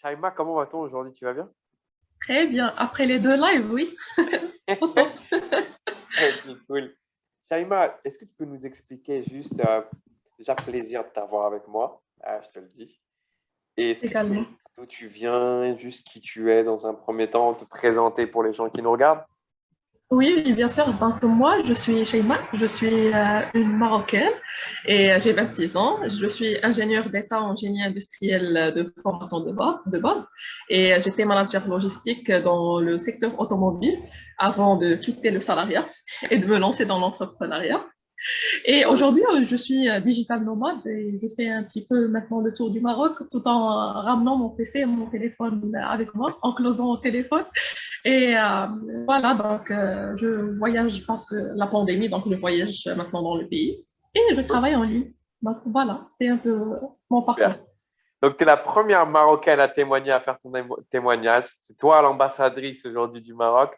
Shaima, comment va-t-on aujourd'hui? Tu vas bien? Très bien. Après les deux lives, oui. Au top. Ok, cool. Shaima, est-ce que tu peux nous expliquer juste, déjà plaisir de t'avoir avec moi, je te le dis. Et est-ce que tu peux nous Également. dire d'où tu viens, juste qui tu es dans un premier temps, te présenter pour les gens qui nous regardent? Oui, oui, bien sûr. Donc, moi, je suis Sheima. Je suis une Marocaine et j'ai 26 ans. Je suis ingénieure d'État en génie industriel de formation de base et j'étais manager logistique dans le secteur automobile avant de quitter le salariat et de me lancer dans l'entrepreneuriat. Et Cool. aujourd'hui, je suis digital nomade et j'ai fait un petit peu maintenant le tour du Maroc tout en ramenant mon PC et mon téléphone avec moi, en closant au téléphone. Et voilà, donc je voyage parce que la pandémie, donc je voyage maintenant dans le pays et je Cool. travaille en ligne. Donc voilà, c'est un peu mon Super. parcours. Donc, tu es la première Marocaine à témoigner, à faire ton témoignage. C'est toi l'ambassadrice aujourd'hui du Maroc.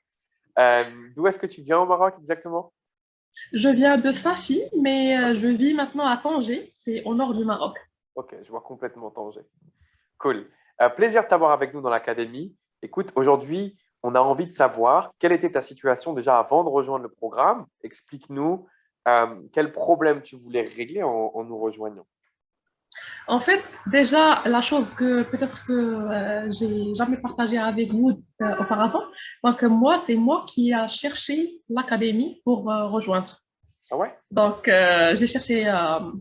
D'où est-ce que tu viens au Maroc exactement? Je viens de Safi, mais je vis maintenant à Tanger, c'est au nord du Maroc. Ok, je vois complètement Tanger. Cool. Plaisir de t'avoir avec nous dans l'académie. Écoute, aujourd'hui, on a envie de savoir quelle était ta situation déjà avant de rejoindre le programme. Explique-nous quel problème tu voulais régler en nous rejoignant. En fait, déjà, la chose que peut-être que j'ai jamais partagée avec vous auparavant, donc moi, c'est moi qui a cherché l'académie pour rejoindre. Ah ouais? Donc, j'ai cherché,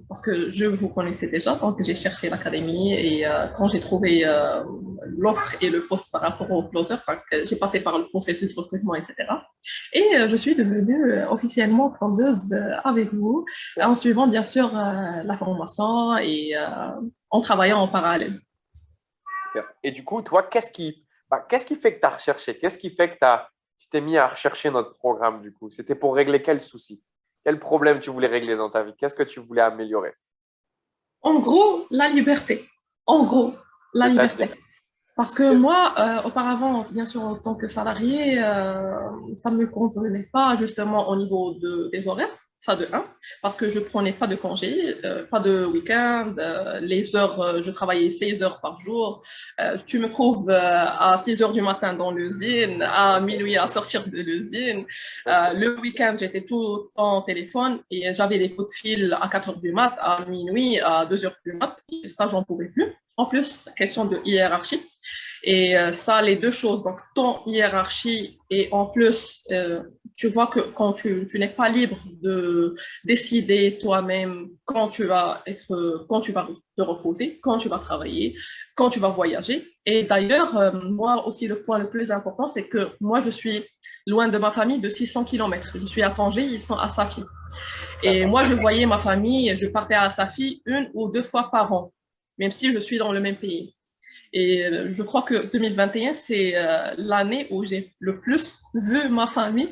parce que je vous connaissais déjà, donc j'ai cherché l'académie et quand j'ai trouvé l'offre et le poste par rapport au closer, donc, j'ai passé par le processus de recrutement, etc. Et je suis devenue officiellement closeuse avec vous, en suivant bien sûr la formation et en travaillant en parallèle. Super. Et du coup, toi, qu'est-ce qui fait que tu as recherché? Qu'est-ce qui fait que tu t'es mis à rechercher notre programme du coup? C'était pour régler quel souci? Quel problème tu voulais régler dans ta vie? Qu'est-ce que tu voulais améliorer? En gros, la liberté. En gros, la liberté. C'est-à-dire? Parce que moi, auparavant, bien sûr, en tant que salarié, ça ne me convenait pas justement au niveau des horaires, ça de un, parce que je prenais pas de congé, pas de week-end, les heures, je travaillais 16 heures par jour. Tu me trouves à 6 heures du matin dans l'usine, à minuit à sortir de l'usine. Ok. Le week-end, j'étais tout le temps au téléphone et j'avais des coups de fil à 4 heures du mat, à minuit, à 2 heures du mat, et ça, j'en pouvais plus. En plus, question de hiérarchie. Et ça, les deux choses, donc ton hiérarchie et en plus, tu vois que quand tu n'es pas libre de décider toi-même quand tu vas te reposer, quand tu vas travailler, quand tu vas voyager. Et d'ailleurs, moi aussi, le point le plus important, c'est que moi, je suis loin de ma famille de 600 kilomètres. Je suis à Tanger, ils sont à Safi. Et D'accord. moi, je voyais ma famille, je partais à Safi une ou deux fois par an, même si je suis dans le même pays. Et je crois que 2021, c'est l'année où j'ai le plus vu ma famille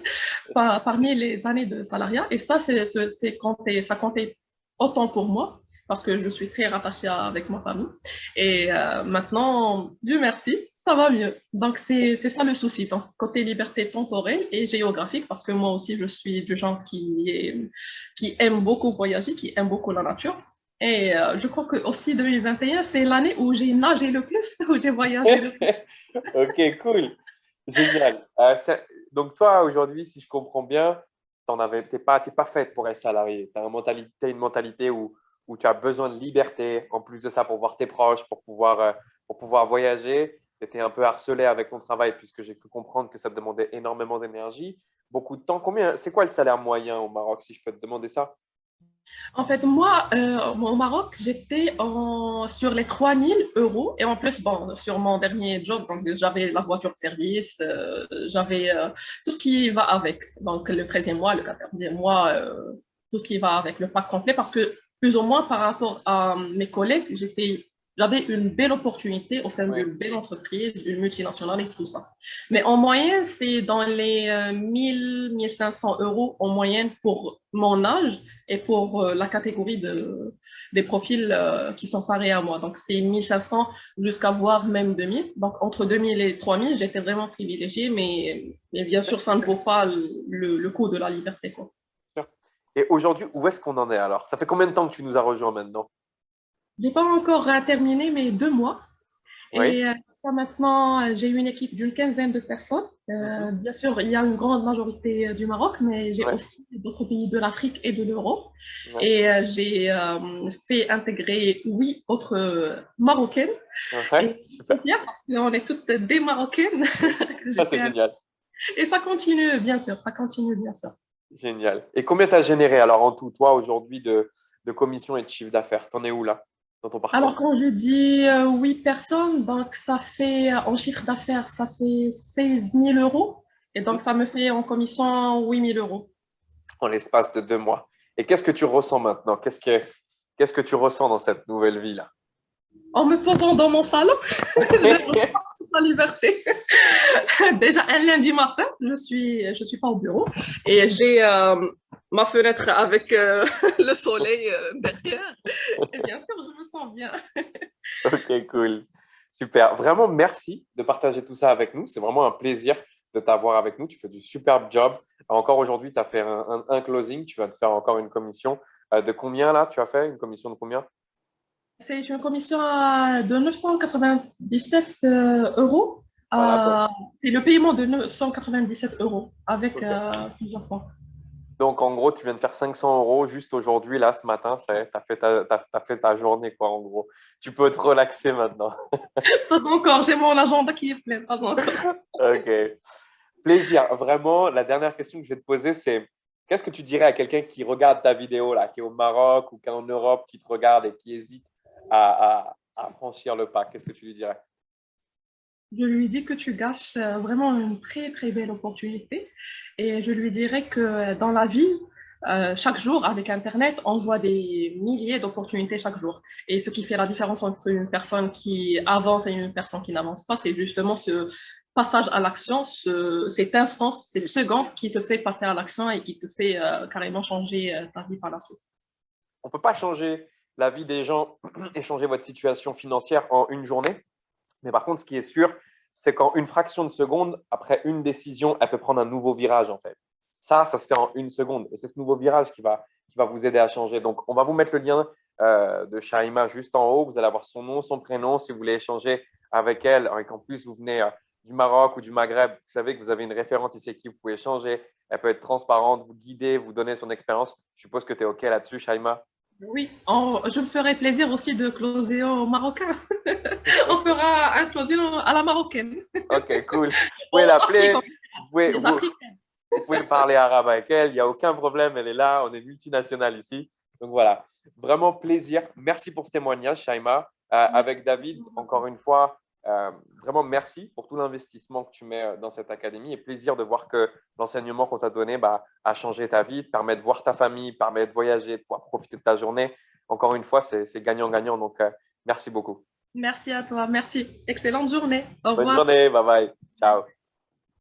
parmi les années de salariat. Et ça, ça comptait autant pour moi parce que je suis très rattachée avec ma famille. Et maintenant, Dieu merci, ça va mieux. Donc, c'est ça le souci, donc, côté liberté temporelle et géographique, parce que moi aussi, je suis du genre qui aime beaucoup voyager, qui aime beaucoup la nature. Et je crois que aussi 2021, c'est l'année où j'ai nagé le plus, où j'ai voyagé le plus. Ok, cool. Génial. Donc, toi, aujourd'hui, si je comprends bien, t'es pas faite pour être salarié. Tu as une mentalité où tu as besoin de liberté, en plus de ça, pour voir tes proches, pour pouvoir voyager. Tu étais un peu harcelé avec ton travail, puisque j'ai cru comprendre que ça te demandait énormément d'énergie, beaucoup de temps. C'est quoi le salaire moyen au Maroc, si je peux te demander ça? En fait, moi, au Maroc, sur les 3 000 € et en plus, bon, sur mon dernier job, donc j'avais la voiture de service, j'avais tout ce qui va avec. Donc le 13e mois, le 14e mois, tout ce qui va avec le pack complet parce que plus ou moins par rapport à mes collègues, j'avais une belle opportunité au sein Oui. d'une belle entreprise, une multinationale et tout ça. Mais en moyenne, c'est dans les 1 500 € en moyenne pour mon âge et pour la catégorie des profils qui sont pareils à moi. Donc, c'est 1 500 jusqu'à voire même 2 000. Donc, entre 2 000 et 3 000, j'étais vraiment privilégiée, mais bien sûr, ça ne vaut pas le coût de la liberté, quoi. Et aujourd'hui, où est-ce qu'on en est alors? Ça fait combien de temps que tu nous as rejoints maintenant? J'ai pas encore terminé mes 2 mois. Oui. Et jusqu'à maintenant, j'ai une équipe d'une quinzaine de personnes. Mhm. Bien sûr, il y a une grande majorité du Maroc, mais j'ai Ouais. aussi d'autres pays de l'Afrique et de l'Europe. Ouais. Et j'ai fait intégrer 8 autres Marocaines. Ouais. Et c'est Super. bien parce qu'on est toutes des Marocaines que j'ai Ça, c'est fait. génial. Et ça continue, bien sûr, ça continue, bien sûr. Génial. Et combien tu as généré alors en tout, toi, aujourd'hui, de commissions et de chiffre d'affaires? T'en es où là, dans ton Alors, parcours? quand je dis 8 personnes, donc ça fait en chiffre d'affaires, ça fait 16 000 euros. Et donc, Mhm. ça me fait en commission 8 000 euros. En l'espace de 2 mois. Et qu'est-ce que tu ressens maintenant? Qu'est-ce que tu ressens dans cette nouvelle vie là? En me posant dans mon salon, je ressens toute la liberté. Déjà, un lundi matin, je suis pas au bureau et j'ai ma fenêtre avec le soleil derrière. Et bien sûr, je me sens bien. Ok, cool. Super. Vraiment, merci de partager tout ça avec nous. C'est vraiment un plaisir de t'avoir avec nous. Tu fais du superbe job. Encore aujourd'hui, tu as fait un closing. Tu vas te faire encore une commission. De combien là, tu as fait? Une commission de combien? C'est une commission de 997 euros. Voilà, donc, Euh, c'est le paiement de 997 euros avec ok. plusieurs fois. Donc, en gros, tu viens de faire 500 euros juste aujourd'hui, là, ce matin. Ça y est, tu as fait t'as fait ta journée, quoi, en gros. Tu peux te relaxer maintenant. Pas encore, j'ai mon agenda qui est plein, pas encore. Ok. Plaisir. Vraiment, la dernière question que je vais te poser, c'est qu'est-ce que tu dirais à quelqu'un qui regarde ta vidéo, là, qui est au Maroc ou qui est en Europe, qui te regarde et qui hésite à franchir le pas? Qu'est-ce que tu lui dirais? Je lui dis que tu gâches vraiment une très très belle opportunité et je lui dirais que dans la vie, chaque jour avec Internet, on voit des milliers d'opportunités chaque jour. Et ce qui fait la différence entre une personne qui avance et une personne qui n'avance pas, c'est justement ce passage à l'action, cette instance, cette seconde qui te fait passer à l'action et qui te fait carrément changer ta vie par la suite. On ne peut pas changer la vie des gens et changer votre situation financière en une journée. Mais par contre, ce qui est sûr, c'est qu'en une fraction de seconde, après une décision, elle peut prendre un nouveau virage, en fait. Ça se fait en une seconde. Et c'est ce nouveau virage qui va vous aider à changer. Donc, on va vous mettre le lien de Shaima juste en haut. Vous allez avoir son nom, son prénom. Si vous voulez échanger avec elle et qu'en plus, vous venez du Maroc ou du Maghreb, vous savez que vous avez une référente ici avec qui vous pouvez échanger. Elle peut être transparente, vous guider, vous donner son expérience. Je suppose que tu es OK là-dessus, Shaima. Oui, je me ferais plaisir aussi de closer au marocain. On fera un closing à la marocaine. OK, cool. Vous pouvez Au Afrique, l'appeler. Vous pouvez, les vous, Africains. Vous pouvez parler arabe avec elle, il n'y a aucun problème, elle est là, on est multinational ici. Donc voilà, vraiment plaisir. Merci pour ce témoignage, Shaima. Avec David, encore une fois, vraiment merci pour tout l'investissement que tu mets dans cette académie et plaisir de voir que l'enseignement qu'on t'a donné a changé ta vie, te permet de voir ta famille, te permet de voyager, de pouvoir profiter de ta journée. Encore une fois, c'est gagnant-gagnant. Donc, merci beaucoup. Merci à toi. Merci. Excellente journée. Au Bonne revoir. journée, bye bye. Ciao.